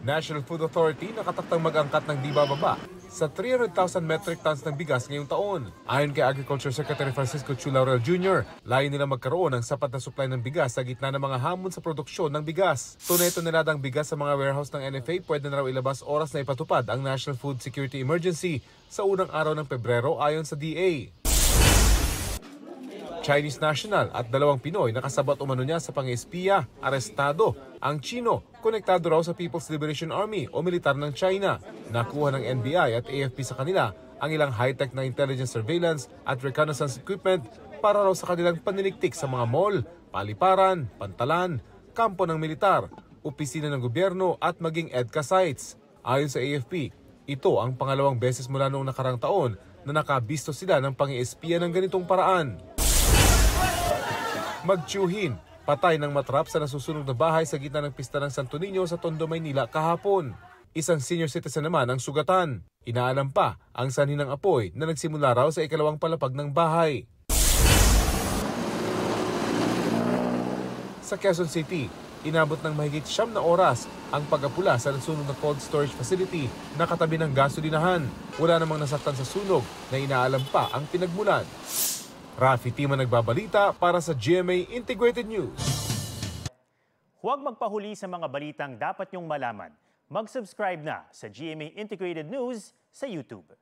National Food Authority nakataktang mag-angkat ng di bababa sa 300,000 metric tons ng bigas ngayong taon. Ayon kay Agriculture Secretary Francisco Chu Laurel Jr., layo nila magkaroon ng sapat na supply ng bigas sa gitna ng mga hamon sa produksyon ng bigas. Tunay toneladang bigas sa mga warehouse ng NFA pwede na raw ilabas oras na ipatupad ang National Food Security Emergency sa unang araw ng Pebrero ayon sa DA. Chinese national at 2 Pinoy nakasabat umano niya sa pang-espiya, arestado. Ang Chino, konektado raw sa People's Liberation Army o militar ng China. Nakuha ng NBI at AFP sa kanila ang ilang high-tech na intelligence surveillance at reconnaissance equipment para raw sa kanilang paniniktik sa mga mall, paliparan, pantalan, kampo ng militar, opisina ng gobyerno at maging EDCA sites. Ayon sa AFP, ito ang pangalawang beses mula noong nakarang taon na nakabisto sila ng pang-espiya ng ganitong paraan. Magtiyuhin, patay ng matrap sa nasusunog na bahay sa gitna ng pista ng Santo Niño sa Tondo, Maynila kahapon. Isang senior citizen naman ang sugatan. Inaalam pa ang sanhi ng apoy na nagsimula raw sa ikalawang palapag ng bahay. Sa Quezon City, inabot ng mahigit 9 na oras ang pag-apula sa nasunog na cold storage facility na katabi ng gasolinahan. Wala namang nasaktan sa sunog na inaalam pa ang pinagmulan. Rafi Tima nagbabalita para sa GMA Integrated News. Huwag magpahuli sa mga balitang dapat niyong malaman. Mag-subscribe na sa GMA Integrated News sa YouTube.